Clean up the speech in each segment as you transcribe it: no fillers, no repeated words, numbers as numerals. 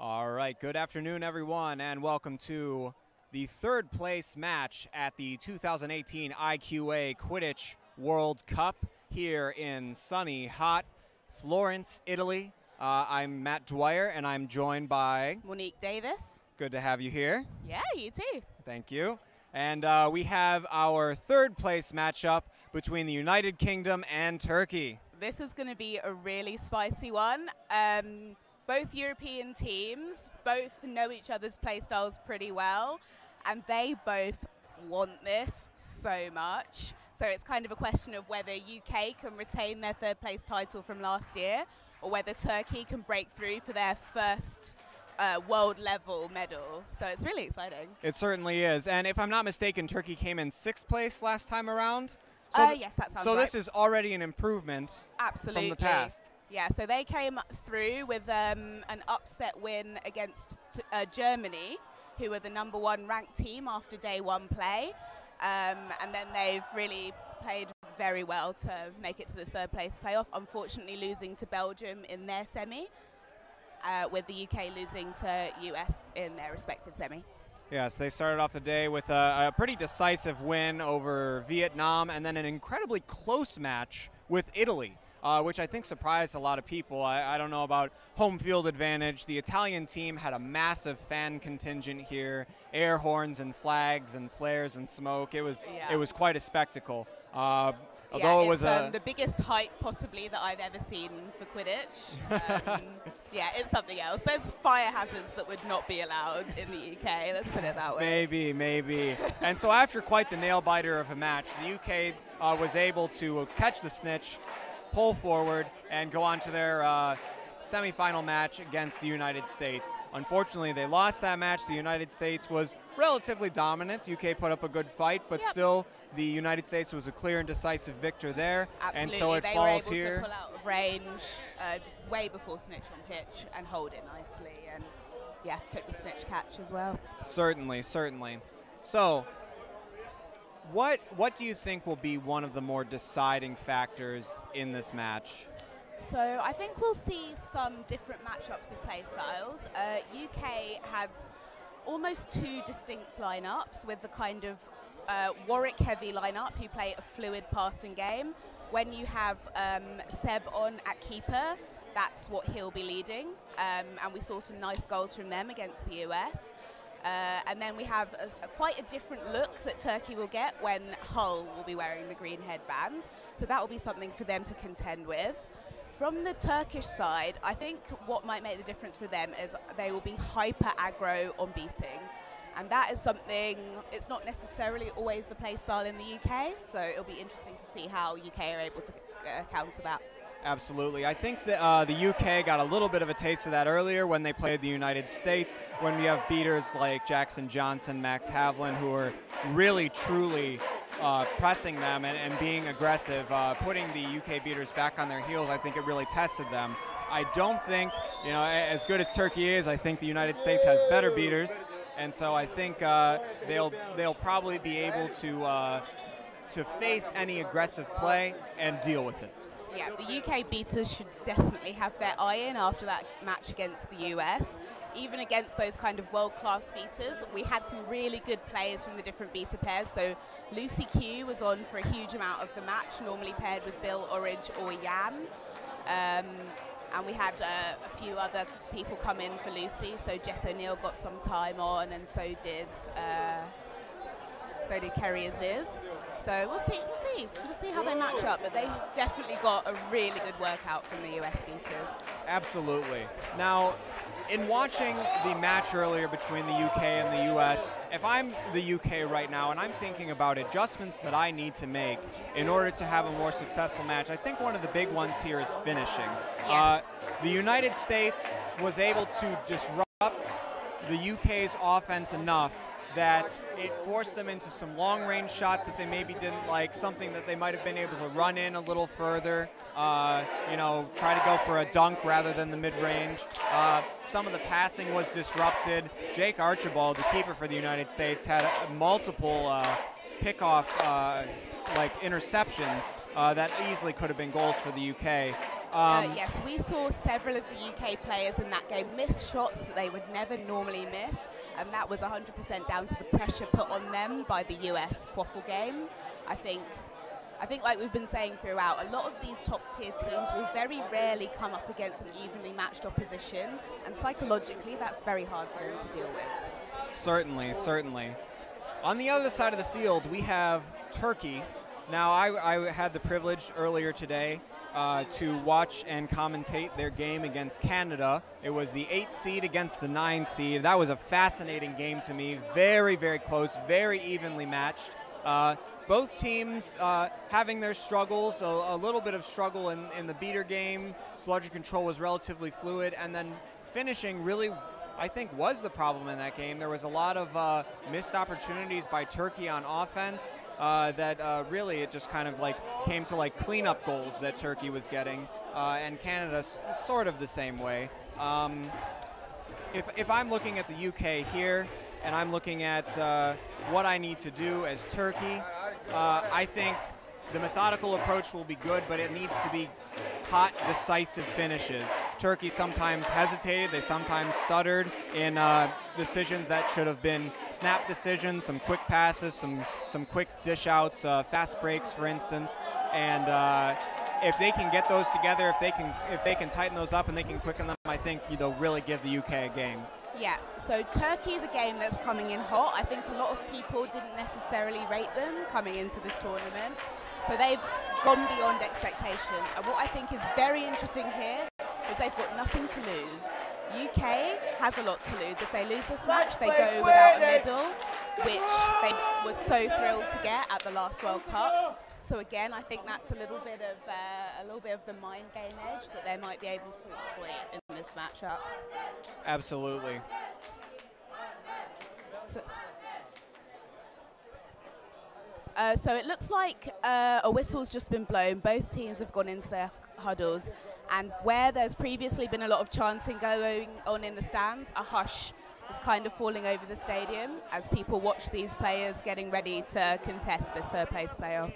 All right, good afternoon, everyone, and welcome to the third place match at the 2018 IQA Quidditch World Cup here in sunny, hot Florence, Italy. I'm Matt Dwyer, and I'm joined by Monique Davis. Good to have you here. Yeah, you too. Thank you. And we have our third place matchup between the United Kingdom and Turkey. This is going to be a really spicy one. Both European teams both know each other's playstyles pretty well, and they both want this so much. So it's kind of a question of whether UK can retain their third place title from last year, or whether Turkey can break through for their first world level medal. So it's really exciting. It certainly is. And if I'm not mistaken, Turkey came in 6th place last time around. Yes, that sounds right. So this is already an improvement Absolutely. from the past. Yeah, so they came through with an upset win against Germany, who were the #1 ranked team after day one play. And then they've really played very well to make it to this third place playoff, unfortunately losing to Belgium in their semi, with the UK losing to US in their respective semi. Yes, they started off the day with a pretty decisive win over Vietnam and then an incredibly close match with Italy, which I think surprised a lot of people. I don't know about home field advantage. The Italian team had a massive fan contingent here, air horns and flags and flares and smoke. It was quite a spectacle. Although it was the biggest hype possibly that I've ever seen for Quidditch. Yeah, it's something else. There's fire hazards that would not be allowed in the UK, let's put it that way. Maybe. And so after quite the nail-biter of a match, the UK was able to catch the snitch, pull forward, and go on to their semifinal match against the United States. Unfortunately, they lost that match. The United States was relatively dominant. UK put up a good fight, but still the United States was a clear and decisive victor there. Absolutely. And so it they falls were able here. to pull out of range way before snitch on pitch and hold it nicely, and took the snitch catch as well. Certainly. So what do you think will be one of the more deciding factors in this match? So I think we'll see some different matchups of play styles. UK has almost two distinct lineups, with the kind of Warwick-heavy lineup who play a fluid passing game. When you have Seb on at keeper, that's what he'll be leading. And we saw some nice goals from them against the US. And then we have quite a different look that Turkey will get when Hull will be wearing the green headband. So that will be something for them to contend with. From the Turkish side, I think what might make the difference for them is they will be hyper aggro on beating. And that is something, it's not necessarily always the play style in the UK, so it'll be interesting to see how UK are able to counter that. Absolutely. I think that the UK got a little bit of a taste of that earlier when they played the United States, when we have beaters like Jackson Johnson, Max Havlin, who are really, truly pressing them and being aggressive, putting the UK beaters back on their heels. I think it really tested them. I don't think, as good as Turkey is, I think the United States has better beaters, and so I think they'll probably be able to face any aggressive play and deal with it. Yeah, the UK beaters should definitely have their eye in after that match against the US. Even against those kind of world-class beaters, we had some really good players from the different beater pairs. So Lucy Q was on for a huge amount of the match, normally paired with Bill Orange or Jan. And we had a few other people come in for Lucy. So Jess O'Neill got some time on, and so did Kerry Aziz. So we'll see how they match up, but they've definitely got a really good workout from the US beaters. Absolutely. Now, in watching the match earlier between the UK and the US, if I'm the UK right now and I'm thinking about adjustments that I need to make in order to have a more successful match, I think one of the big ones here is finishing. Yes. The United States was able to disrupt the UK's offense enough that it forced them into some long-range shots that they maybe didn't like, something that they might have been able to run in a little further, try to go for a dunk rather than the mid-range. Some of the passing was disrupted. Jake Archibald, the keeper for the United States, had multiple pick-off interceptions that easily could have been goals for the UK. Yes, we saw several of the UK players in that game miss shots that they would never normally miss, and that was 100% down to the pressure put on them by the US quaffle game. I think like we've been saying throughout, a lot of these top-tier teams will very rarely come up against an evenly matched opposition, and psychologically that's very hard for them to deal with. Certainly, certainly. On the other side of the field, we have Turkey. Now, I had the privilege earlier today to watch and commentate their game against Canada. It was the 8th seed against the 9th seed. That was a fascinating game to me. Very, very close, very evenly matched. Both teams having their struggles, a little bit of struggle in the beater game. Bludger control was relatively fluid, and then finishing really, I think, was the problem in that game. There was a lot of missed opportunities by Turkey on offense that really it just kind of like came to like cleanup goals that Turkey was getting, and Canada sort of the same way. If I'm looking at the UK here, and I'm looking at what I need to do as Turkey, I think the methodical approach will be good, but it needs to be hot, decisive finishes. Turkey sometimes hesitated, they sometimes stuttered in decisions that should have been snap decisions, some quick passes, some quick dish outs, fast breaks, for instance. And if they can get those together, if they can tighten those up and they can quicken them, I think they'll really give the UK a game. Yeah, so Turkey is a game that's coming in hot. I think a lot of people didn't necessarily rate them coming into this tournament. So they've gone beyond expectations. And what I think is very interesting here is they've got nothing to lose. UK has a lot to lose. If they lose this match, they go without a medal, which they were so thrilled to get at the last World Cup. So again, I think that's a little bit of the mind game edge that they might be able to exploit in this matchup. Absolutely. So it looks like a whistle's just been blown. Both teams have gone into their huddles, and where there's previously been a lot of chanting going on in the stands, a hush is kind of falling over the stadium as people watch these players getting ready to contest this third place player.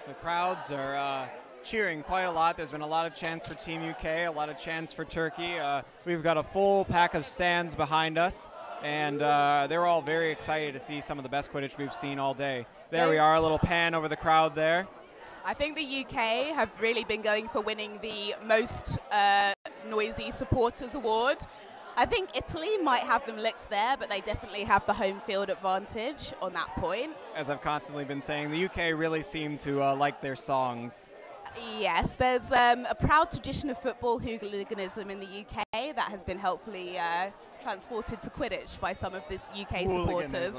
The crowds are cheering quite a lot. There's been a lot of chants for Team UK, a lot of chants for Turkey. We've got a full pack of stands behind us, and they're all very excited to see some of the best Quidditch we've seen all day. There we are, a little pan over the crowd there. I think the UK have really been going for winning the most noisy supporters award. I think Italy might have them licked there, but they definitely have the home field advantage on that point. As I've constantly been saying, the UK really seem to like their songs. Yes, there's a proud tradition of football hooliganism in the UK that has been helpfully transported to Quidditch by some of the UK supporters.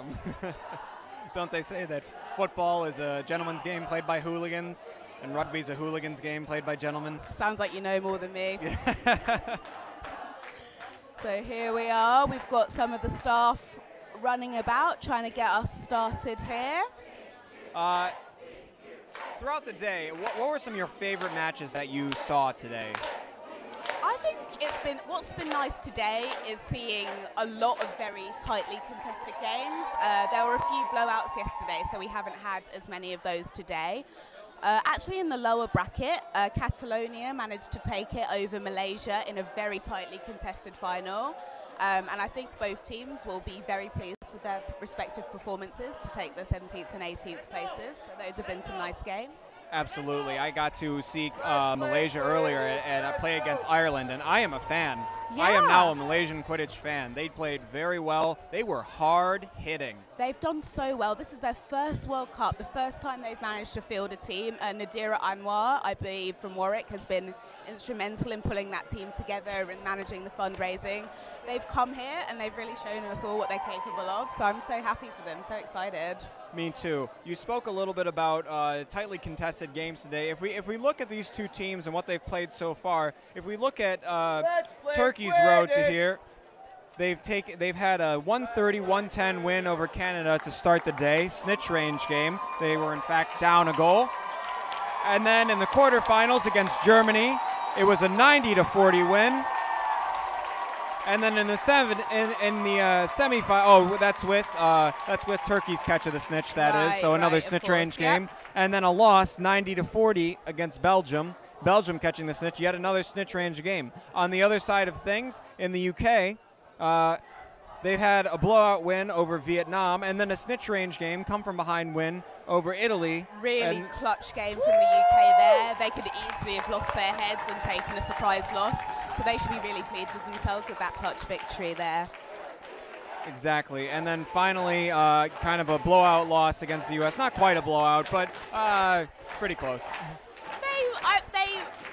Don't they say that football is a gentleman's game played by hooligans, and rugby's a hooligan's game played by gentlemen? Sounds like you know more than me. So here we are. We've got some of the staff running about, trying to get us started here. Throughout the day, what were some of your favorite matches that you saw today? I think what's been nice today is seeing a lot of very tightly contested games. There were a few blowouts yesterday, so we haven't had as many of those today. Actually, in the lower bracket, Catalonia managed to take it over Malaysia in a very tightly contested final. And I think both teams will be very pleased with their respective performances to take the 17th and 18th places. So those have been some nice games. Absolutely. I got to see Malaysia earlier and play against Ireland, and I am a fan. Yeah. I am now a Malaysian Quidditch fan. They played very well. They were hard-hitting. They've done so well. This is their first World Cup, the first time they've managed to field a team. Nadira Anwar, I believe, from Warwick, has been instrumental in pulling that team together and managing the fundraising. They've come here and they've really shown us all what they're capable of, so I'm so happy for them, so excited. Me too. You spoke a little bit about tightly contested games today. If we look at these two teams and what they've played so far, if we look at Turkey's road to here, they've had a 130-110 win over Canada to start the day, snitch range game. They were in fact down a goal. And then in the quarterfinals against Germany, it was a 90-40 win. And then in the semifinal, oh, that's with Turkey's catch of the snitch. That is so another snitch range game, and then a loss 90-40 against Belgium. Belgium catching the snitch, yet another snitch range game. On the other side of things, in the UK, they've had a blowout win over Vietnam, and then a snitch range game, come from behind win over Italy. Really clutch game from the UK there. They could easily have lost their heads and taken a surprise loss, so they should be really pleased with themselves with that clutch victory there. Exactly, and then finally, kind of a blowout loss against the US. Not quite a blowout, but pretty close.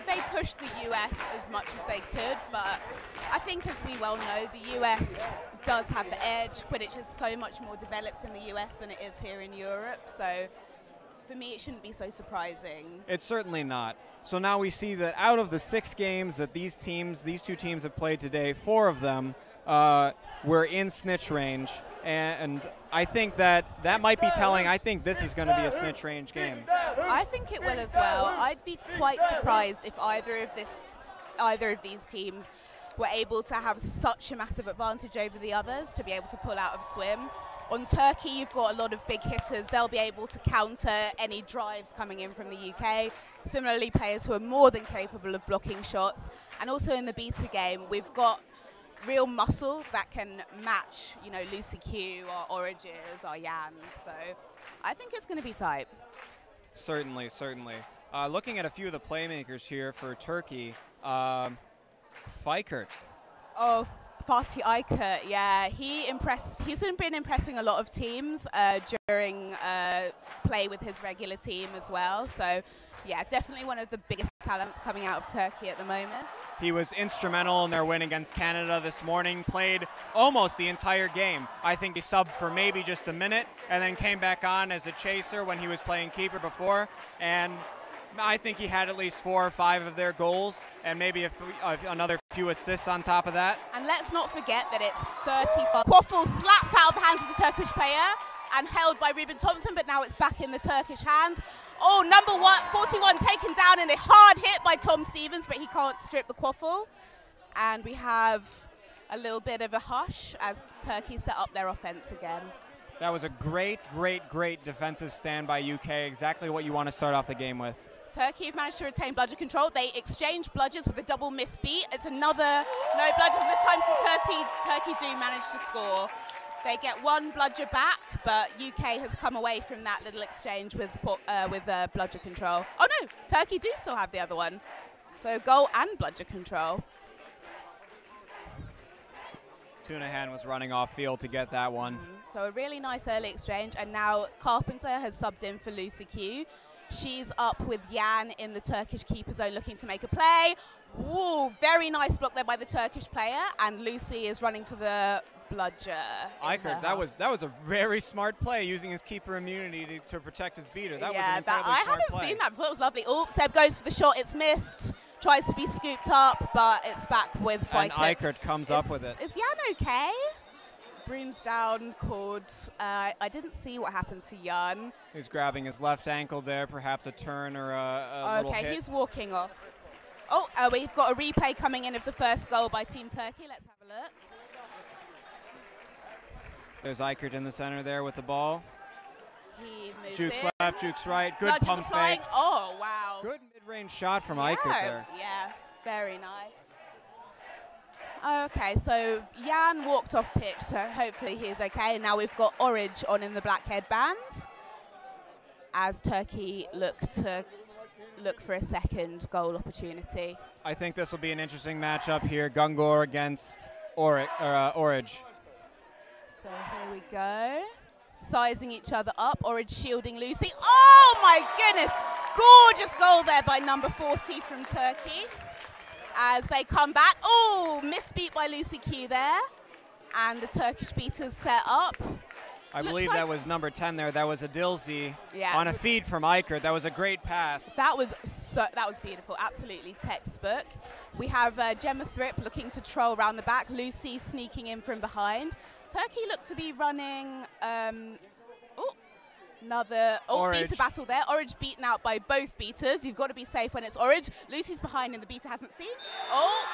They pushed the US as much as they could, but I think, as we well know, the US does have the edge. Quidditch is so much more developed in the US than it is here in Europe, so for me it shouldn't be so surprising. It's certainly not. So now we see that out of the 6 games that these two teams have played today, 4 of them were in snitch range, and I think that might be telling. I think this is going to be a snitch range game. I think it will as well. I'd be quite surprised if either of these teams were able to have such a massive advantage over the others to be able to pull out of swim. On Turkey, you've got a lot of big hitters. They'll be able to counter any drives coming in from the UK. Similarly, players who are more than capable of blocking shots. And also in the beta game, we've got real muscle that can match, Lucy Q or Oranges or Jan. So I think it's going to be tight. Certainly, certainly. Looking at a few of the playmakers here for Turkey, Fikert. Oh, Fatih Aykert, yeah. He's been impressing a lot of teams during play with his regular team as well. So, yeah, definitely one of the biggest talents coming out of Turkey at the moment. He was instrumental in their win against Canada this morning, played almost the entire game. I think he subbed for maybe just a minute and then came back on as a chaser when he was playing keeper before. And I think he had at least 4 or 5 of their goals and maybe another few assists on top of that. And let's not forget that it's 35. Quaffle slapped out of the hands of the Turkish player and held by Ruben Thompson, but now it's back in the Turkish hands. Oh, number 41 taken down in a hard hit by Tom Stevens, but he can't strip the Quaffle. And we have a little bit of a hush as Turkey set up their offense again. That was a great, great, great defensive stand by UK. Exactly what you want to start off the game with. Turkey have managed to retain bludger control. They exchange bludgers with a double misbeat. It's another no bludgers this time for Turkey do manage to score. They get 1 bludger back, but UK has come away from that little exchange with bludger control. Oh no, Turkey do still have the other one. So goal and bludger control. Tunahan was running off field to get that one. So a really nice early exchange, and now Carpenter has subbed in for Lucy Q. She's up with Jan in the Turkish keeper zone looking to make a play. Woo, very nice block there by the Turkish player, and Lucy is running for the bludger. Aykert, that was a very smart play, using his keeper immunity to protect his beater. That was an incredibly smart play. I haven't seen that before. It was lovely. Oh, Seb goes for the shot. It's missed. Tries to be scooped up, but it's back with Fikert. And Aykert comes up with it. Is Jan okay? Brooms down, cord. I didn't see what happened to Jan. He's grabbing his left ankle there, perhaps a turn or a little hit. Okay, he's walking off. Oh, we've got a replay coming in of the first goal by Team Turkey. Let's have a look. There's Aykert in the center there with the ball. He moves Jukes in. left, Jukes right. Good Nudges pump flying. fake. Oh, wow. Good mid-range shot from Aykert there. Yeah, very nice. Okay, so Jan walked off pitch, so hopefully he's okay. Now we've got Orange on in the black headband as Turkey look for a second goal opportunity. I think this will be an interesting matchup here. Gungor against Orange. So here we go. Sizing each other up. Orange shielding Lucy. Oh my goodness! Gorgeous goal there by number 40 from Turkey. As they come back. Oh, misbeat by Lucy Q there. And the Turkish beaters set up. I believe that was number 10 there. That was a Dilsey on a feed from Aykert. That was a great pass. That was beautiful. Absolutely textbook. We have Gemma Thripp looking to troll around the back. Lucy sneaking in from behind. Turkey look to be running another beater battle there. Orange beaten out by both beaters. You've got to be safe when it's Orange. Lucy's behind and the beater hasn't seen. Oh,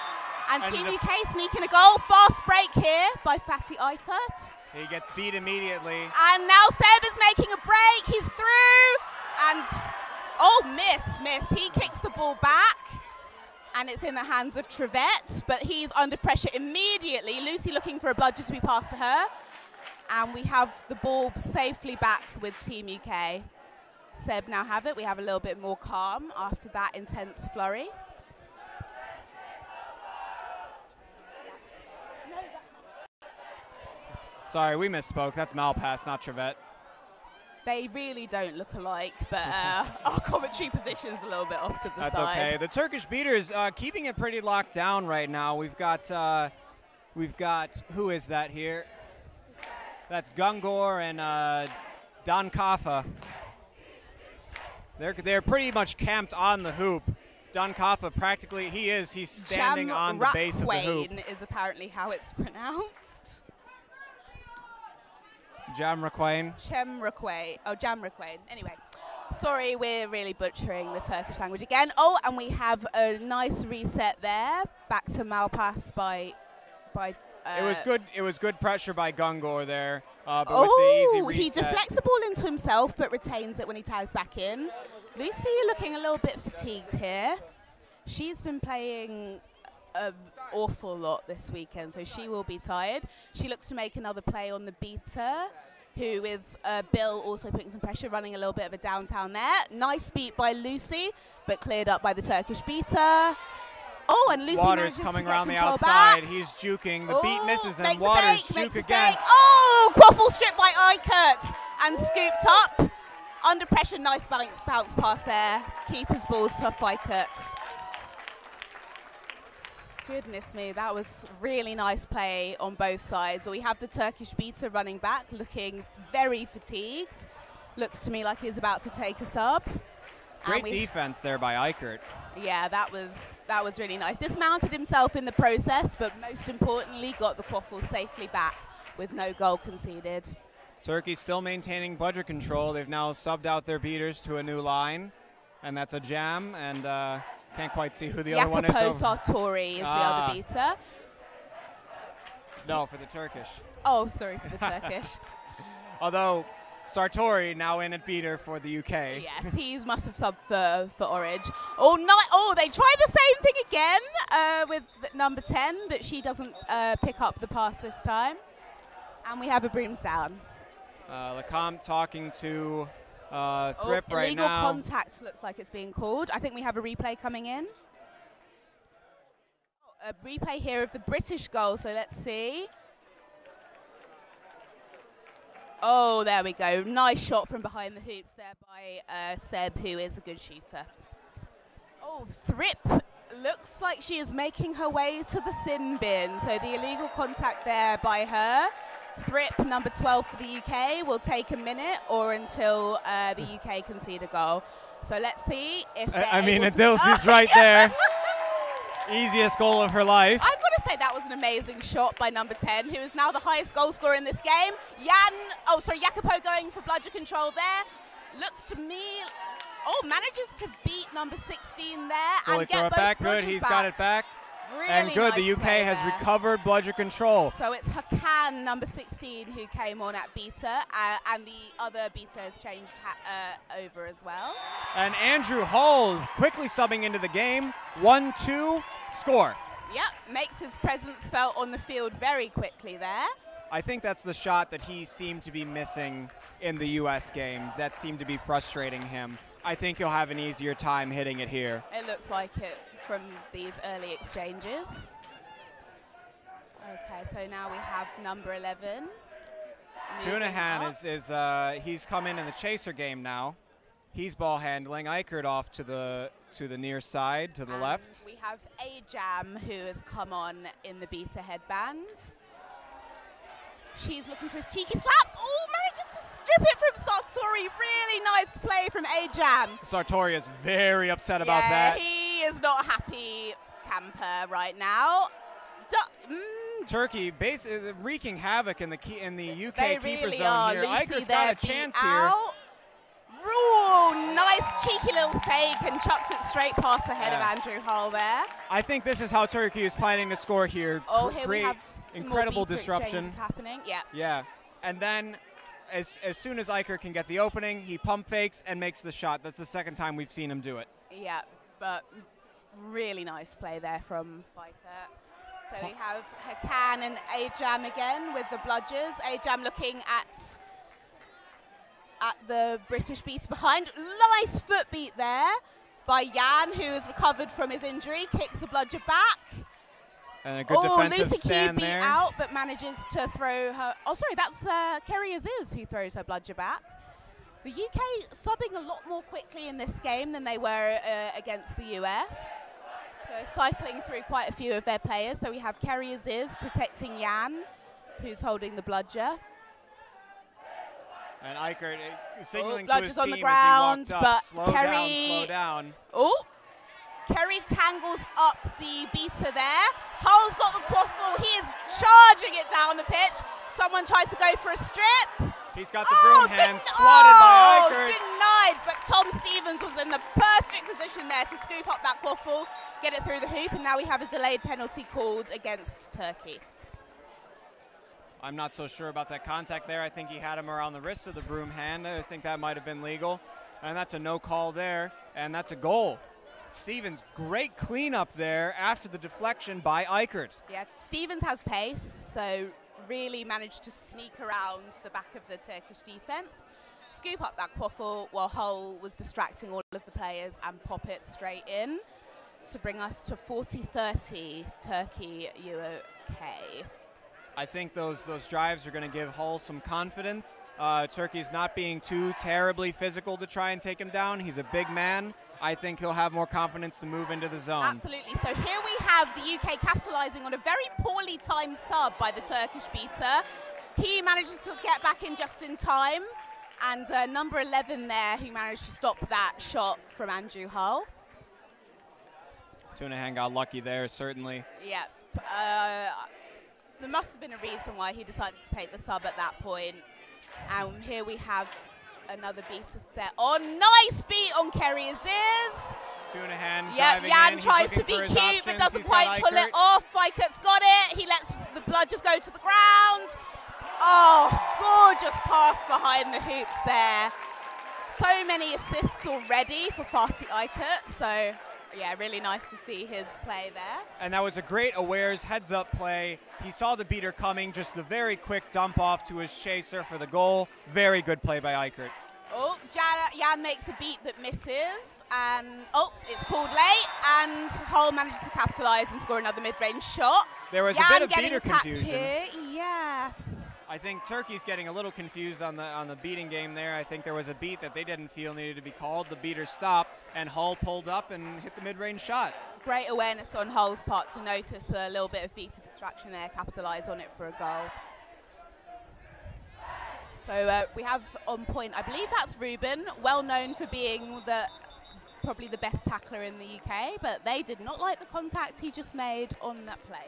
And Team UK sneaking a goal. Fast break here by Fatty Eichert. He gets beat immediately. And now Seb is making a break. He's through. And, oh, miss. He kicks the ball back. And it's in the hands of Trevette. But he's under pressure immediately. Lucy looking for a bludger to be passed to her. And we have the ball safely back with Team UK. Seb now have it. We have a little bit more calm after that intense flurry. Sorry, we misspoke. That's Malpass, not Trevette. They really don't look alike, but our commentary position's a little bit off to the side. That's okay. The Turkish beaters keeping it pretty locked down right now. We've got who is that here? That's Gungor and Don Kafa. They're pretty much camped on the hoop. Don Kafa practically, he's standing on the base of the hoop. Is apparently how it's pronounced. Jamraquain. Jamraquain. Anyway, sorry, we're really butchering the Turkish language again. Oh, and we have a nice reset there. Back to Malpass by. It was good pressure by Gungor there. But with the easy reset. He deflects the ball into himself, but retains it when he tags back in. Lucy looking a little bit fatigued here. She's been playing an awful lot this weekend, so she will be tired. She looks to make another play on the beater, who with Bill also putting some pressure, running a little bit of a downtown there. Nice beat by Lucy, but cleared up by the Turkish beater. Oh, and Lucy Waters coming around the outside. He's juking. The beat misses, and Waters juke again. Oh, quaffle stripped by Eichert and scooped up. Under pressure, nice bounce pass there. Keeper's ball to Eichert. Goodness me, that was really nice play on both sides. We have the Turkish beater running back, looking very fatigued. Looks to me like he's about to take a sub. Great defense there by Eichert. Yeah, that was really nice. Dismounted himself in the process, but most importantly, got the quaffle safely back with no goal conceded. Turkey still maintaining bludger control. They've now subbed out their beaters to a new line, and that's a jam, and can't quite see who the other one is. Sartori is the other beater. No, for the Turkish. Oh, sorry, for the Turkish. Although Sartori now in at beater for the UK. Yes, he must have subbed for Orange. Oh, no! Oh, they try the same thing again with number 10, but she doesn't pick up the pass this time. And we have a brooms down. Lecomte talking to Thrip right now. Illegal contact looks like it's being called. I think we have a replay coming in. A replay here of the British goal, so let's see. Oh, there we go. Nice shot from behind the hoops there by Seb, who is a good shooter. Oh, Thrip looks like she is making her way to the sin bin. So the illegal contact there by her. Thrip, number 12 for the UK, will take a minute or until the UK concede a goal. So let's see if I mean, Adil's right there. Easiest goal of her life. I've got to say that was an amazing shot by number 10, who is now the highest goal scorer in this game. Jacopo going for bludger control there. Looks to me, manages to beat number 16 there and get both back. Good, he's got it back. Really and good, nice the UK has there. recovered bludger control. So it's Hakan, number 16, who came on at beater, and the other beater has changed over as well. And Andrew Hull quickly subbing into the game. 1-2, score. Yep, makes his presence felt on the field very quickly there. I think that's the shot that he seemed to be missing in the US game. That seemed to be frustrating him. I think he'll have an easier time hitting it here. It looks like it from these early exchanges. Okay, so now we have number 11. Tunahan he's come in the chaser game now. He's ball handling. Eichert off to the near side, to the left. We have Ajam, who has come on in the beater headband. She's looking for his cheeky slap. Oh, manages to strip it from Sartori. Really nice play from Ajam. Sartori is very upset about that. He is not happy camper right now. Turkey basically wreaking havoc in the UK keeper zone are. here. Lucy Eichert's got a chance here. Rule Oh, nice cheeky little fake and chucks it straight past the head of Andrew Hull there. I think this is how Turkey is planning to score here. Oh, here we have incredible disruption happening. Yeah. Yeah. And then as soon as Eichert can get the opening, he pump fakes and makes the shot. That's the second time we've seen him do it. Yeah, but really nice play there from Eichert. So we have Hakan and Ajam again with the bludgers. Ajam looking at the British beat behind. Nice foot beat there by Jan, who has recovered from his injury, kicks the bludger back. And a good defensive stand beat there. Out, but manages to throw her. Oh, sorry, that's Kerry Aziz who throws her bludger back. The UK subbing a lot more quickly in this game than they were against the US. So cycling through quite a few of their players. So we have Kerry Aziz protecting Jan, who's holding the bludger. And Eichert signaling to his on team the ground, as he walked up. but Slow Kerry, down, slow down. Oh, Kerry tangles up the beater there. Hull's got the quaffle. He is charging it down the pitch. Someone tries to go for a strip. He's got the broom hand swatted by Eichert. Denied, but Tom Stevens was in the perfect position there to scoop up that quaffle, get it through the hoop, and now we have a delayed penalty called against Turkey. I'm not so sure about that contact there. I think he had him around the wrist of the broom hand. I think that might have been legal. And that's a no call there, and that's a goal. Stevens, great cleanup there after the deflection by Eichert. Yeah, Stevens has pace, so really managed to sneak around the back of the Turkish defense, scoop up that quaffle while Hull was distracting all of the players and pop it straight in to bring us to 40-30 Turkey-UK. I think those drives are going to give Hull some confidence. Turkey's not being too terribly physical to try and take him down. He's a big man. I think he'll have more confidence to move into the zone. Absolutely. So here we have the UK capitalising on a very poorly timed sub by the Turkish beater. He manages to get back in just in time. And number 11 there, who managed to stop that shot from Andrew Hull. Tunahan got lucky there, certainly. Yeah. There must have been a reason why he decided to take the sub at that point. And here we have another beater set. Oh, nice beat on Kerry Aziz. Tunahan yeah, driving Jan in. tries to be cute, but doesn't quite pull it off. Eichert's got it. He lets the bludgers go to the ground. Oh, gorgeous pass behind the hoops there. So many assists already for Fatih Eichert. So, yeah, really nice to see his play there. And that was a great awares heads-up play. He saw the beater coming, just the very quick dump off to his chaser for the goal. Very good play by Eichert. Oh, Jan makes a beat but misses. And, oh, it's called late. And Hull manages to capitalise and score another mid-range shot. There was Jan a bit of getting beater attacked confusion. Here. Yes. I think Turkey's getting a little confused on the beating game there. I think there was a beat that they didn't feel needed to be called. The beater stopped, and Hull pulled up and hit the mid-range shot. Great awareness on Hull's part to notice a little bit of beater distraction there, capitalise on it for a goal. So we have on point, I believe that's Ruben, well known for being probably the best tackler in the UK, but they did not like the contact he just made on that player.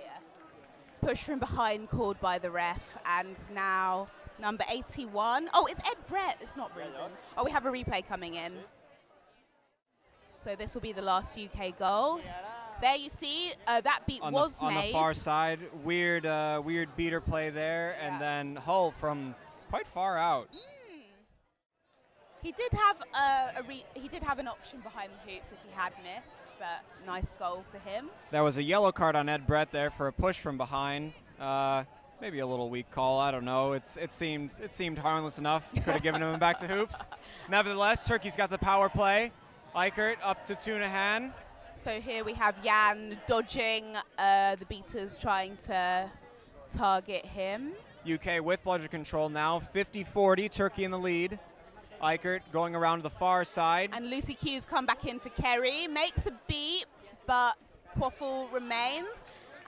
Push from behind called by the ref, and now number 81. Oh, it's Ed Brett, it's not Ruben. Oh, we have a replay coming in. So this will be the last UK goal. There you see, that beat was made. On the far side, weird beater play there, and then Hull from quite far out. He did have an option behind the hoops if he had missed, but nice goal for him. There was a yellow card on Ed Brett there for a push from behind. Maybe a little weak call. I don't know. It seemed harmless enough. Could have given him back to hoops. Nevertheless, Turkey's got the power play. Eichert up to Tunahan. So here we have Jan dodging the beaters, trying to target him. UK with bludger control now. 50-40. Turkey in the lead. Eichert going around to the far side. And Lucy Q's come back in for Kerry. Makes a beat, but quaffle remains.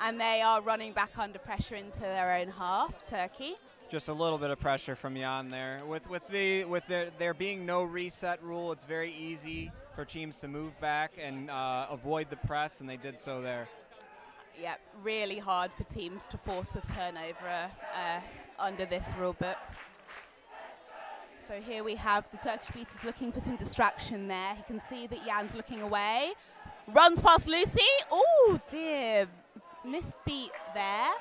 And they are running back under pressure into their own half, Turkey. Just a little bit of pressure from Jan there. With there being no reset rule, it's very easy for teams to move back and avoid the press, and they did so there. Yeah, really hard for teams to force a turnover under this rule book. So here we have the Turkish beaters looking for some distraction there. He can see that Jan's looking away. Runs past Lucy. Oh dear, missed beat there.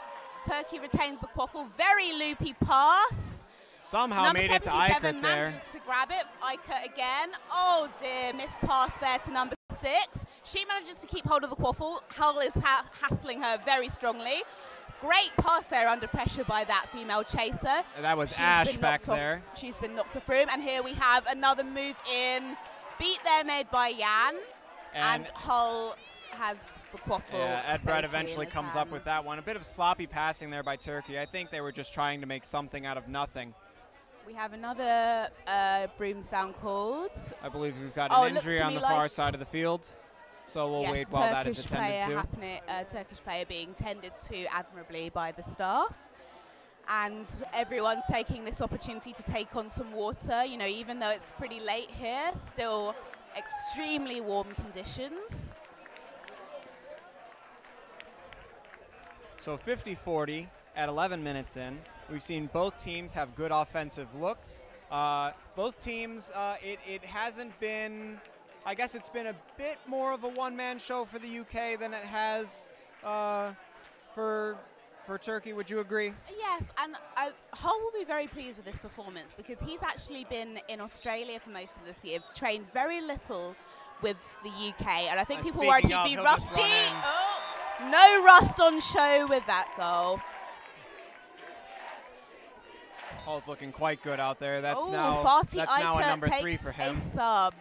Turkey retains the quaffle. Very loopy pass. Somehow Number made it to IQA there. manages to grab it. IQA again. Oh dear, missed pass there to number 6. She manages to keep hold of the quaffle. Hull is hassling her very strongly. Great pass there under pressure by that female chaser. That was Ash back there. She's been knocked off room. And here we have another move in. Beat there made by Jan. And Hull has the quaffle. Yeah, Ed Brett eventually comes up with that one. A bit of sloppy passing there by Turkey. I think they were just trying to make something out of nothing. We have another brooms down called. I believe we've got an injury on the far side of the field. So we'll wait while that is attended to. Turkish player being tended to admirably by the staff. And everyone's taking this opportunity to take on some water. You know, even though it's pretty late here, still extremely warm conditions. So 50-40 at 11 minutes in. We've seen both teams have good offensive looks. Both teams, it hasn't been, I guess it's been a bit more of a one-man show for the UK than it has for Turkey. Would you agree? Yes, and Hull will be very pleased with this performance because he's actually been in Australia for most of this year, trained very little with the UK, and I think people worried he'd be rusty. Oh, no rust on show with that goal. Hull's looking quite good out there. That's now a number 3 for him. A sub.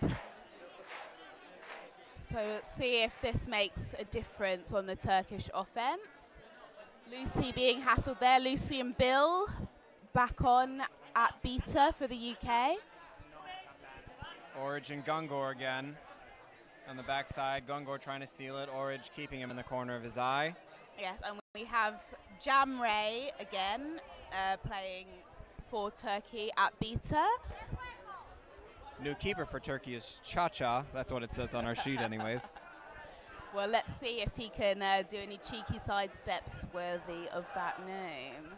So let's see if this makes a difference on the Turkish offense. Lucy being hassled there. Lucy and Bill back on at beater for the UK. Orage and Gungor again on the backside. Gungor trying to steal it. Orage keeping him in the corner of his eye. Yes, and we have Jamre again playing for Turkey at beater. New keeper for Turkey is Cha-Cha. That's what it says on our sheet anyways. Well, let's see if he can do any cheeky sidesteps worthy of that name.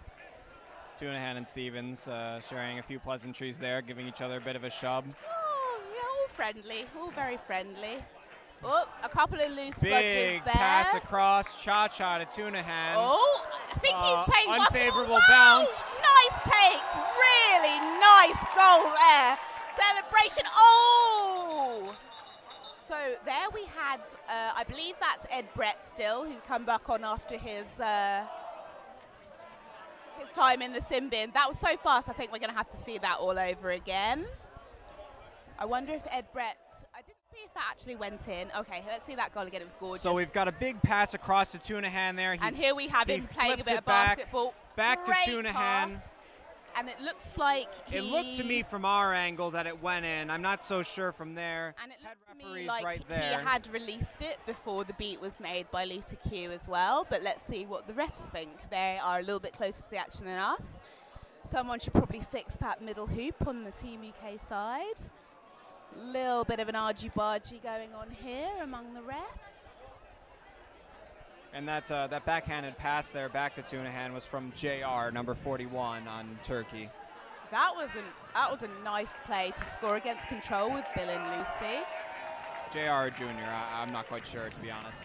Tunahan and Stevens sharing a few pleasantries there, giving each other a bit of a shove. Oh, yeah, all friendly, all very friendly. Oh, a couple of loose bludgers there. Big pass across, Cha-Cha to Tunahan. Oh, I think he's playing unfavorable basketball. bounce. Nice take, really nice goal there. Celebration, oh! So there we had, I believe that's Ed Brett still, who come back on after his time in the sin bin. That was so fast, I think we're gonna have to see that all over again. I wonder if Ed Brett, I didn't see if that actually went in. Okay, let's see that goal again, it was gorgeous. So we've got a big pass across to Tunahan there. And here we have him playing a bit of basketball. Back to Tunahan. And it looks like it looked to me from our angle that it went in. I'm not so sure from there. And it looked to me like he had released it before the beat was made by Lisa Q as well. But let's see what the refs think. They are a little bit closer to the action than us. Someone should probably fix that middle hoop on the Team UK side. Little bit of an argy-bargy going on here among the refs. And that backhanded pass there back to Tunahan was from JR, number 41 on Turkey. That was a nice play to score against control with Bill and Lucy. JR Jr., I'm not quite sure, to be honest.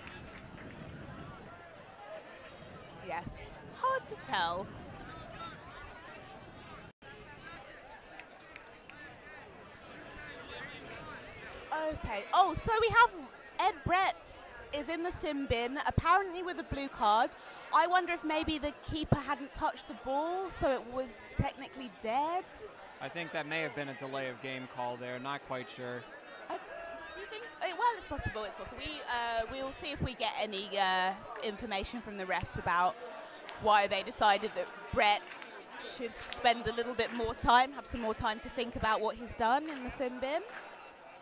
Yes, hard to tell. Okay, oh, so we have Ed Brett is in the sin bin, apparently with a blue card. I wonder if maybe the keeper hadn't touched the ball, so it was technically dead. I think that may have been a delay of game call there, not quite sure. Do you think? Well, it's possible, it's possible. We will see if we get any information from the refs about why they decided that Brett should spend a little bit more time, have some more time to think about what he's done in the sin bin.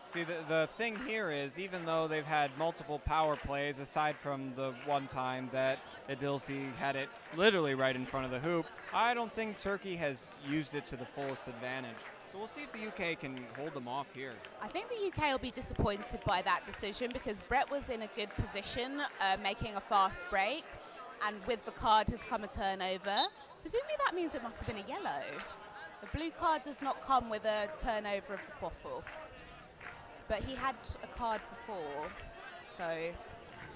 See, the thing here is, even though they've had multiple power plays, aside from the one time that Adilsi had it literally right in front of the hoop, I don't think Turkey has used it to the fullest advantage. So we'll see if the UK can hold them off here. I think the UK will be disappointed by that decision because Brett was in a good position, making a fast break, and with the card has come a turnover. Presumably that means it must have been a yellow. The blue card does not come with a turnover of the quaffle, but he had a card before, so.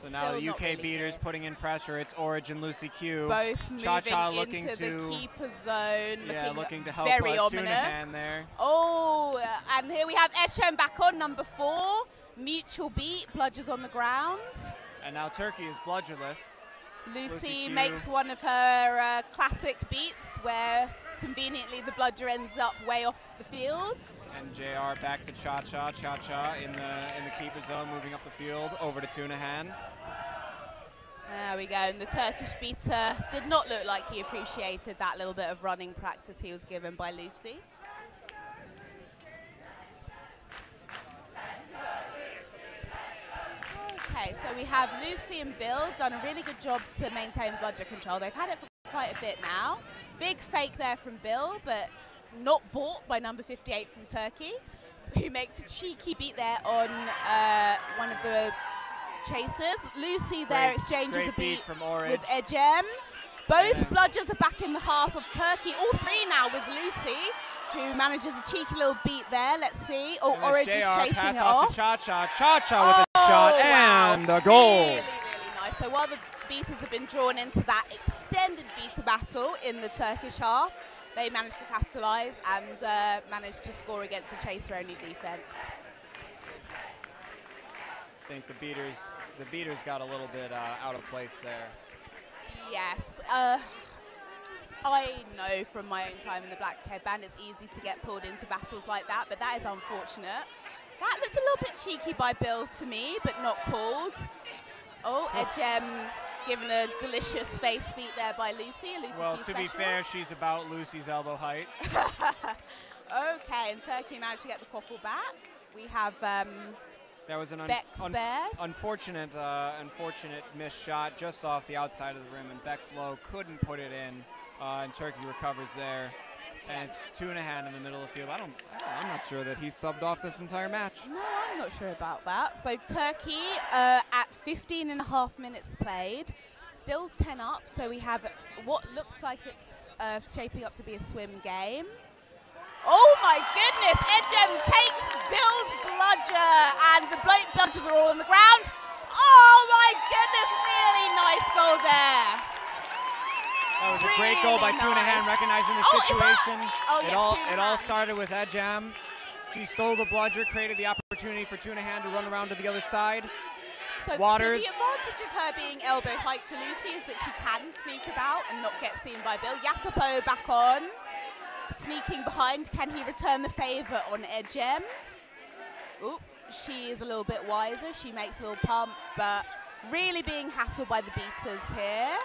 So now the UK really beaters putting in pressure. It's Origin, Lucy Q. Both Cha-Cha moving looking into to the keeper zone. Yeah, looking to help very ominous. Tunahan there. Oh, and here we have Esham back on number 4. Mutual beat, bludgers on the ground. And now Turkey is bludgerless. Lucy makes one of her classic beats where conveniently the bludger ends up way off the field. And JR back to Cha-Cha. Cha-Cha in the keeper zone, moving up the field over to Tunahan. There we go, and the Turkish beater did not look like he appreciated that little bit of running practice he was given by Lucy. Okay, so we have Lucy and Bill done a really good job to maintain bludger control. They've had it for quite a bit now. Big fake there from Bill, but not bought by number 58 from Turkey, who makes a cheeky beat there on one of the chasers. Lucy there exchanges a beat from with Ecem. Both bludgers are back in the half of Turkey. All 3 now with Lucy, who manages a cheeky little beat there. Let's see. Oh, Orange is chasing it off. Cha-Cha. Cha-Cha with a shot and a goal. Really, really nice. So while the beaters have been drawn into that extended beater battle in the Turkish half, they managed to capitalise and managed to score against a chaser-only defence. I think the beaters got a little bit out of place there. Yes. I know from my own time in the Black Headband it's easy to get pulled into battles like that, but that is unfortunate. That looked a little bit cheeky by Bill to me, but not called. Oh, Ecem given a delicious face beat there by Lucy. Well, to be fair, she's about Lucy's elbow height. Okay, and Turkey managed to get the quaffle back. We have there was an unfortunate missed shot just off the outside of the rim, and Bexlow couldn't put it in, and Turkey recovers there. And it's Tunahan in the middle of the field. I'm not sure that he's subbed off this entire match. No, I'm not sure about that. So Turkey at 15.5 minutes played, still 10 up. So we have what looks like it's shaping up to be a swim game. Oh my goodness, Ecem takes Bill's bludger, and the bludgers are all on the ground. Oh my goodness, really nice goal there. That was a great goal by Tunahan, recognizing the situation. It all started with Ecem. She stole the bludger, created the opportunity for Tunahan to run around to the other side. So the advantage of her being elbow height to Lucy is that she can sneak about and not get seen by Bill. Jacopo back on, sneaking behind. Can he return the favour on Ecem? Oop, she is a little bit wiser. She makes a little pump, but really being hassled by the beaters here.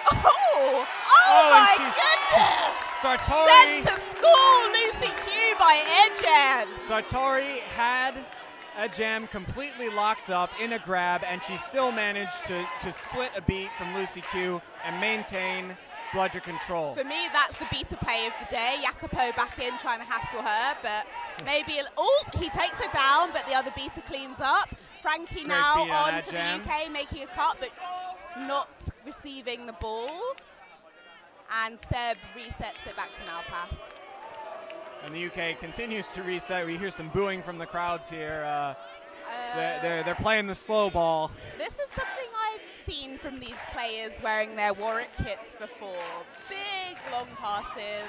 Oh my goodness! Sartori sent to school, Lucy Q by Ecem. Sartori had Ecem completely locked up in a grab, and she still managed to split a beat from Lucy Q and maintain bludger control. For me, that's the beater play of the day. Jacopo back in trying to hassle her, but maybe, he takes her down, but the other beater cleans up. Frankie now on for the UK, making a cut, but not receiving the ball. And Seb resets it back to Malpass. And the UK continues to reset. We hear some booing from the crowds here. They're playing the slow ball. This is something I've seen from these players wearing their Warwick kits before. Big long passes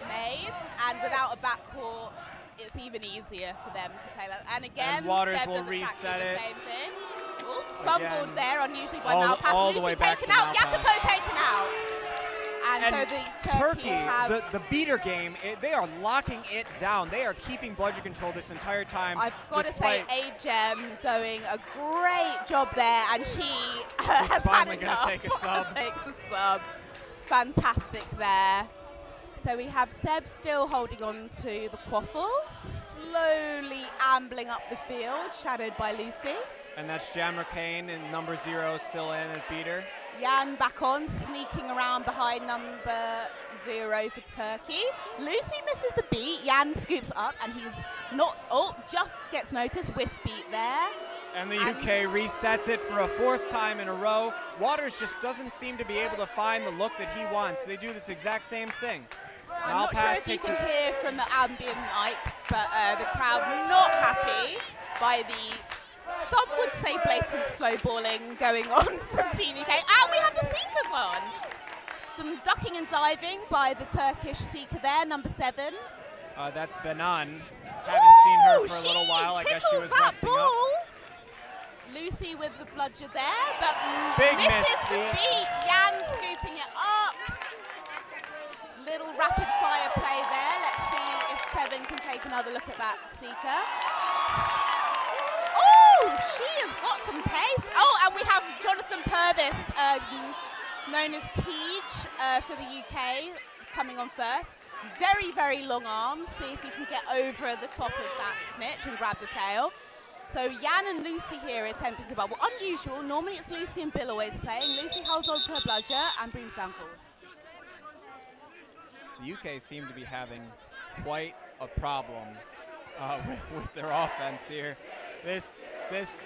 made, and without a backcourt, it's even easier for them to play. And again, Waters Seb will does reset exactly it. the same thing. Ooh, fumbled there, unusually by Malpass. All the Lucy way back taken to out, Jacopo taken out. And so the Turkey the beater game, they are locking it down. They are keeping bludger control this entire time. I've got to say, Ecem doing a great job there, and she has finally going to take a sub. Takes a sub. Fantastic there. So we have Seb still holding on to the quaffle, slowly ambling up the field, shadowed by Lucy. And that's Jammer Kane, and number 0 still in as beater. Jan back on, sneaking around behind number 0 for Turkey. Lucy misses the beat. Jan scoops up, and he's not, just gets noticed. Whiff beat there. And the UK resets it for a 4th time in a row. Waters just doesn't seem to be able to find the look that he wants. They do this exact same thing. I'm not sure if you can hear from the ambient mics, but the crowd not happy by the, some would say, blatant slow balling going on from Team UK. And we have the seekers on. Some ducking and diving by the Turkish seeker there, number 7. That's Benan. Haven't seen her for a little while. I guess she was resting up. Lucy with the bludger there, but Big misses miss, the beat. Jan scooping it up. Little rapid fire play there. Let's see if 7 can take another look at that seeker. Oh, she has got some pace. Oh, and we have Jonathan Purvis, known as Tej for the UK, coming on first. Very, very long arms. See if he can get over the top of that snitch and grab the tail. So Jan and Lucy here attempting to bubble. Unusual. Normally it's Lucy and Bill always playing. Lucy holds on to her bludger and brings down forward. The UK seem to be having quite a problem with their offense here. This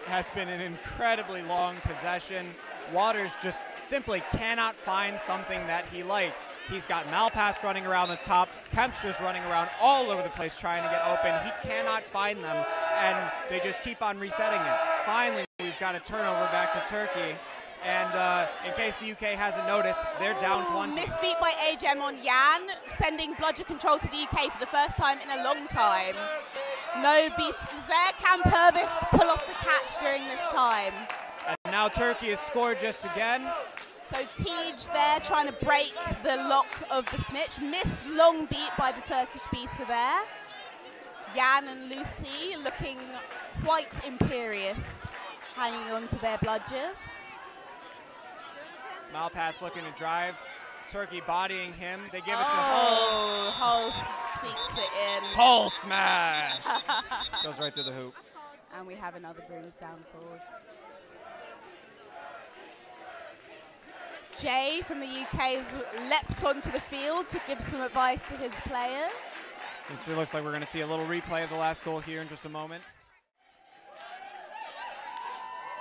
has been an incredibly long possession. Waters just simply cannot find something that he likes. He's got Malpass running around the top, Kempster's running around all over the place trying to get open. He cannot find them, and they just keep on resetting it. Finally, we've got a turnover back to Turkey. And in case the UK hasn't noticed, they're down 20. Misbeat by Ajem on Jan, sending bludger control to the UK for the first time in a long time. No beats there. Can Purvis pull off the catch during this time? And now Turkey has scored just again. So Tej there trying to break the lock of the snitch. Missed long beat by the Turkish beater there. Jan and Lucy looking quite imperious, hanging on to their bludgers. Malpass looking to drive. Turkey bodying him. They give it to Hull. Hull sneaks it in. Hull smash! Goes right through the hoop. And we have another broom sound forward. Jay from the UK has leapt onto the field to give some advice to his players. It looks like we're going to see a little replay of the last goal here in just a moment.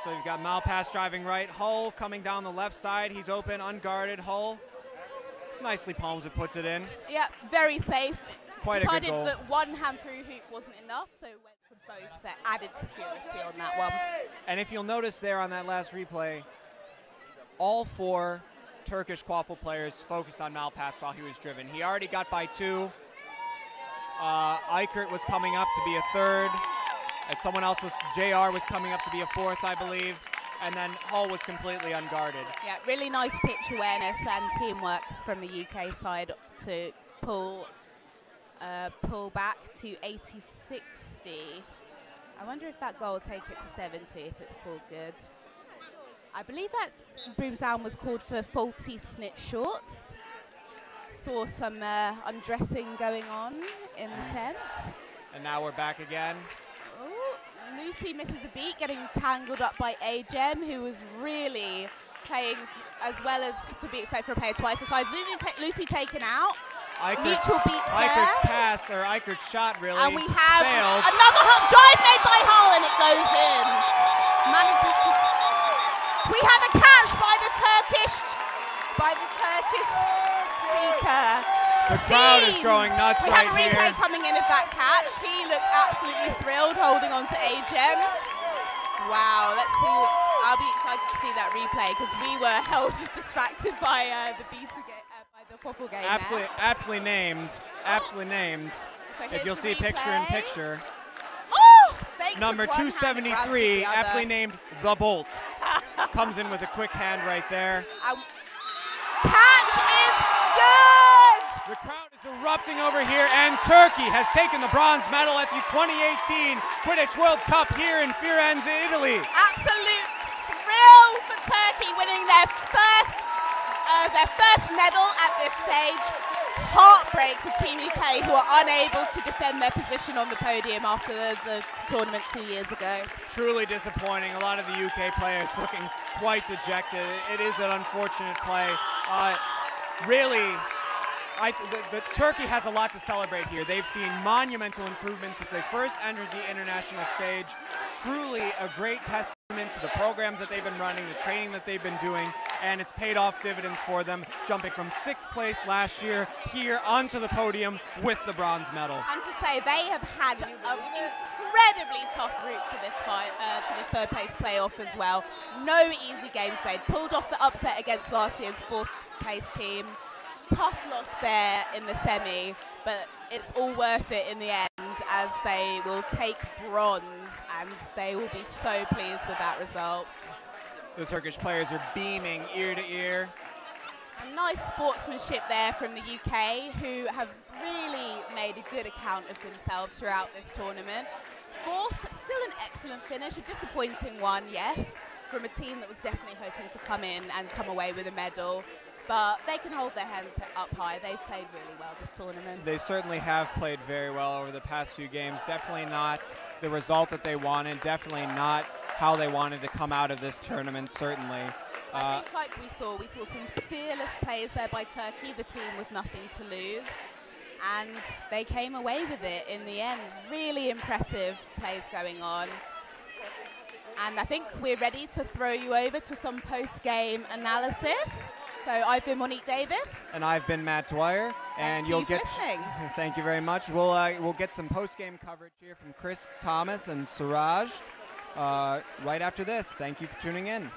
So you've got Malpass driving right, Hull coming down the left side. He's open, unguarded. Hull nicely palms it, puts it in. Yeah, very safe. Quite Decided a good goal. that one hand through hoop wasn't enough, so went for both for added security on that one. And if you'll notice there on that last replay, all 4 Turkish quaffle players focused on Malpass while he was driven. He already got by 2. Eichert was coming up to be a 3rd. And someone else was, JR was coming up to be a 4th, I believe. And then Hull was completely unguarded. Yeah, really nice pitch awareness and teamwork from the UK side to pull back to 80-60. I wonder if that goal will take it to 70 if it's called good. I believe that broom sound was called for faulty snitch shorts. Saw some undressing going on in the tent. And now we're back again. Ooh, Lucy misses a beat, getting tangled up by Ajem, who was really playing as well as could be expected for a player twice the size. Lucy taken out. Mutual beats there. Eichert's pass, or Eichert's shot really and we have failed. Another drive made by Hull, and it goes in. Manages to... We have a catch by the Turkish seeker. The crowd is going nuts right here. We have a replay coming in of that catch. He looks absolutely thrilled holding on to Ajem. Wow, let's see. I'll be excited to see that replay because we were held distracted by the beta game, by the quaffle game. Aptly named. Aptly named. So if you'll see picture in picture. Oh, thanks. Number 273, aptly named The Bolt. Comes in with a quick hand right there. Catch is good! The crowd is erupting over here, and Turkey has taken the bronze medal at the 2018 Quidditch World Cup here in Florence, Italy. Absolute thrill for Turkey, winning their first medal at this stage. Heartbreak for Team UK, who are unable to defend their position on the podium after the tournament 2 years ago. Truly disappointing. A lot of the UK players looking quite dejected. It is an unfortunate play. Really, the Turkey has a lot to celebrate here. They've seen monumental improvements since they first entered the international stage. Truly a great testament to the programs that they've been running, the training that they've been doing, and it's paid off dividends for them, jumping from 6th place last year here onto the podium with the bronze medal. And to say they have had an incredibly tough route to this fight, to this third place playoff as well. No easy games made. Pulled off the upset against last year's 4th place team. Tough loss there in the semi, but it's all worth it in the end as they will take bronze and they will be so pleased with that result. The Turkish players are beaming ear to ear. And nice sportsmanship there from the UK, who have really made a good account of themselves throughout this tournament. 4th, still an excellent finish, a disappointing one, yes, from a team that was definitely hoping to come in and come away with a medal. But they can hold their hands up high. They've played really well this tournament. They certainly have played very well over the past few games. Definitely not the result that they wanted. Definitely not how they wanted to come out of this tournament, certainly. I think like we saw some fearless plays there by Turkey, the team with nothing to lose. And they came away with it in the end. Really impressive plays going on. And I think we're ready to throw you over to some post-game analysis. So I've been Monique Davis. And I've been Matt Dwyer. And you'll get listening. Thank you very much. We'll get some post-game coverage here from Chris Thomas and Suraj right after this. Thank you for tuning in.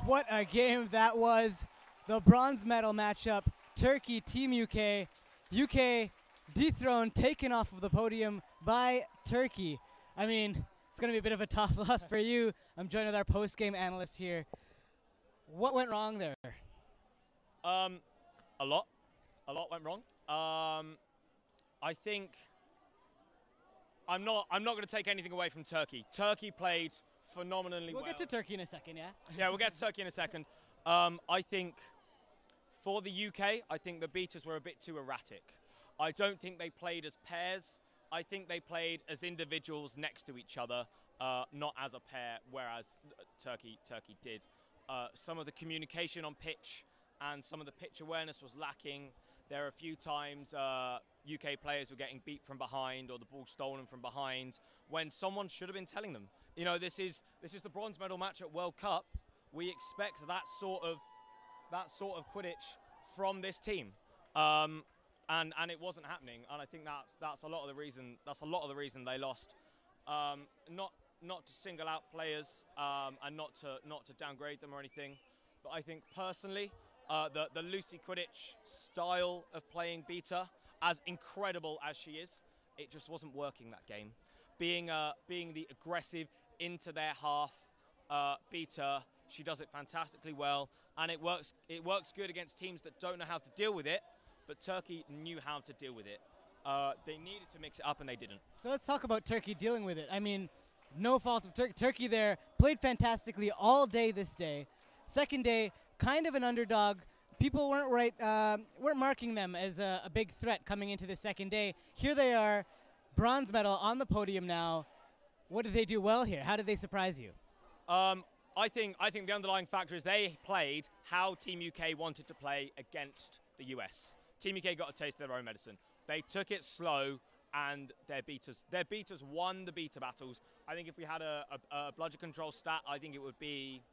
What a game that was. The bronze medal matchup, Turkey, Team UK. UK dethroned, taken off of the podium by Turkey. I mean, it's going to be a bit of a tough loss for you. I'm joined with our post-game analyst here. What went wrong there? A lot went wrong. I think I'm not going to take anything away from Turkey. Turkey played phenomenally well. We'll get to Turkey in a second, yeah? Yeah, we'll get to Turkey in a second. I think for the UK, I think the beaters were a bit too erratic. I don't think they played as pairs. I think they played as individuals next to each other, not as a pair, whereas Turkey did. Some of the communication on pitch and some of the pitch awareness was lacking. There are a few times UK players were getting beat from behind or the ball stolen from behind when someone should have been telling them. You know, this is the bronze medal match at World Cup. We expect that sort of Quidditch from this team, and it wasn't happening. And I think that's a lot of the reason. That's a lot of the reason they lost. Not to single out players and not to downgrade them or anything, but I think personally, the Lucy Quidditch style of playing beater, as incredible as she is, it just wasn't working that game. Being the aggressive into their half beater, she does it fantastically well, and it works good against teams that don't know how to deal with it, but Turkey knew how to deal with it. They needed to mix it up and they didn't. So let's talk about Turkey dealing with it. I mean, no fault of Turkey. Turkey there played fantastically all day this day. Second day, kind of an underdog. People weren't marking them as a big threat coming into the second day. Here they are, bronze medal on the podium now. What did they do well here? How did they surprise you? I think the underlying factor is they played how Team UK wanted to play against the US. Team UK got a taste of their own medicine. They took it slow, and their beaters won the beater battles. I think if we had a bludger control stat, I think it would be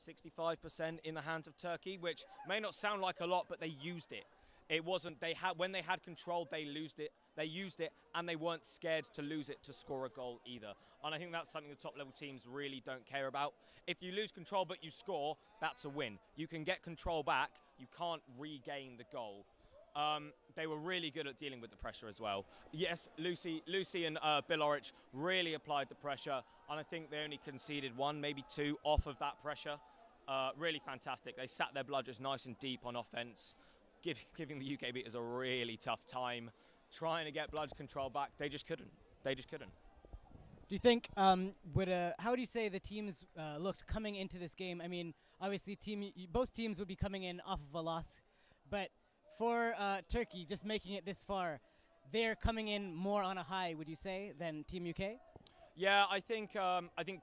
65% in the hands of Turkey, which may not sound like a lot, but they used it. It wasn't, when they had control, they used it, and they weren't scared to lose it to score a goal either. And I think that's something the top level teams really don't care about. If you lose control but you score, that's a win. You can get control back, you can't regain the goal. They were really good at dealing with the pressure as well. Yes, Lucy and Bill Orich really applied the pressure, and I think they only conceded one, maybe two off of that pressure. Really fantastic. They sat their bludgers nice and deep on offense, giving the UK beaters a really tough time, trying to get bludger control back. They just couldn't. Do you think, how would you say the teams looked coming into this game? I mean, obviously both teams would be coming in off of a loss, but for Turkey, just making it this far, they're coming in more on a high, would you say, than Team UK? Yeah, I think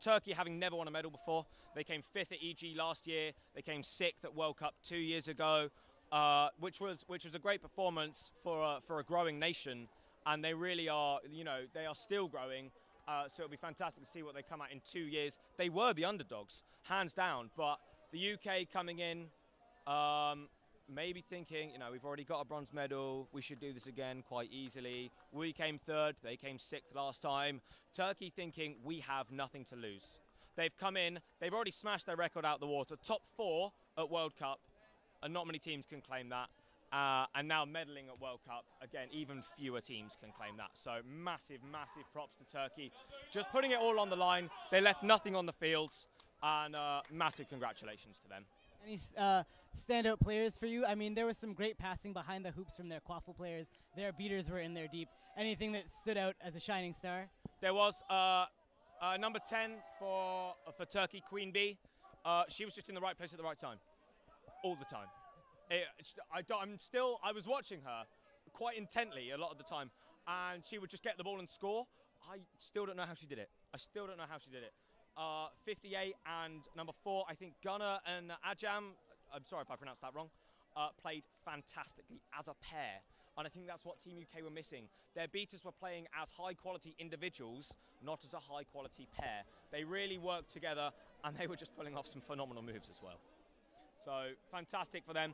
Turkey, having never won a medal before, they came 5th at EG last year, they came 6th at World Cup 2 years ago. which was a great performance for a growing nation, and they really are, they are still growing. So it'll be fantastic to see what they come out in 2 years. They were the underdogs, hands down, but the UK coming in, maybe thinking, we've already got a bronze medal, we should do this again quite easily. We came third, they came sixth last time. Turkey thinking we have nothing to lose. They've come in, they've already smashed their record out the water. Top 4 at World Cup, and not many teams can claim that. And now medaling at World Cup, again, even fewer teams can claim that. So massive, massive props to Turkey. Just putting it all on the line. They left nothing on the fields, and massive congratulations to them. Any standout players for you? I mean, there was some great passing behind the hoops from their quaffle players. Their beaters were in there deep. Anything that stood out as a shining star? There was number 10 for Turkey, Queen Bee. She was just in the right place at the right time, all the time. I was watching her quite intently a lot of the time, and she would just get the ball and score. I still don't know how she did it. 58 and number 4, I think Gunnar and Ajam, I'm sorry if I pronounced that wrong, played fantastically as a pair. And I think that's what Team UK were missing. Their beaters were playing as high-quality individuals, not as a high-quality pair. They really worked together, and they were just pulling off some phenomenal moves as well. So fantastic for them.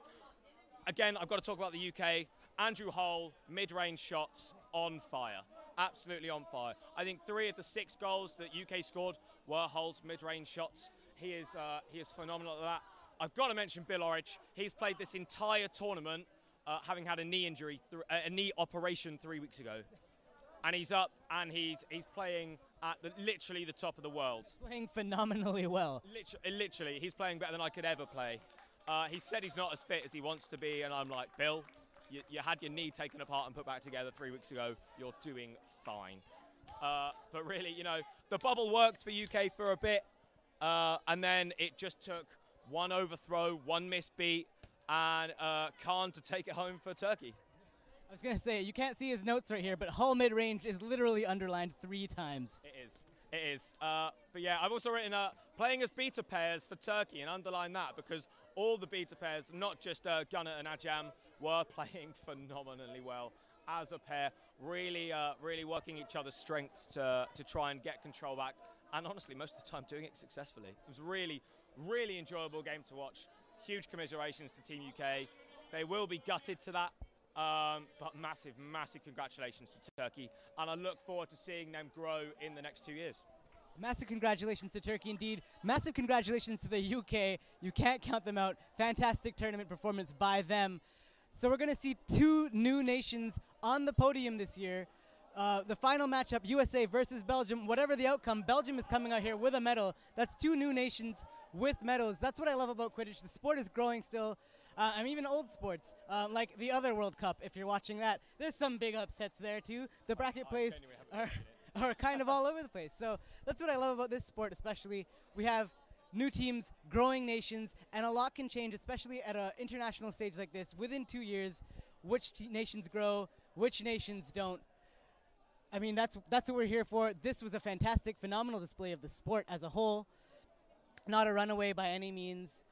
Again, I've got to talk about the UK. Andrew Hull, mid-range shots on fire. Absolutely on fire. I think 3 of the 6 goals that UK scored were Hull's mid-range shots. He is phenomenal at that. I've got to mention Bill Orridge. He's played this entire tournament having had a knee injury, a knee operation 3 weeks ago. And he's up and he's playing at literally the top of the world. Playing phenomenally well. Literally, he's playing better than I could ever play. He said he's not as fit as he wants to be, and I'm like, Bill, you had your knee taken apart and put back together 3 weeks ago. You're doing fine. But really, the bubble worked for UK for a bit, and then it just took one overthrow, one misbeat, and Khan to take it home for Turkey. I was going to say, you can't see his notes right here, but Hull mid-range is literally underlined 3 times. It is. But yeah, I've also written playing as beta pairs for Turkey and underline that because all the beta pairs, not just Gunnar and Ajam, were playing phenomenally well as a pair, really working each other's strengths to try and get control back. And honestly, most of the time doing it successfully. It was really, really enjoyable game to watch. Huge commiserations to Team UK. They will be gutted to that. But massive, massive congratulations to Turkey, and I look forward to seeing them grow in the next 2 years. Massive congratulations to Turkey indeed. Massive congratulations to the UK. You can't count them out. Fantastic tournament performance by them. So we're going to see 2 new nations on the podium this year. The final matchup, USA versus Belgium. Whatever the outcome, Belgium is coming out here with a medal. That's 2 new nations with medals. That's what I love about Quidditch. The sport is growing still. And even old sports, like the other World Cup, if you're watching that. There's some big upsets there, too. The bracket plays are kind of all over the place. So that's what I love about this sport, especially. We have new teams, growing nations, and a lot can change, especially at an international stage like this. Within 2 years, which nations grow, which nations don't. I mean, that's what we're here for. This was a fantastic, phenomenal display of the sport as a whole. Not a runaway by any means.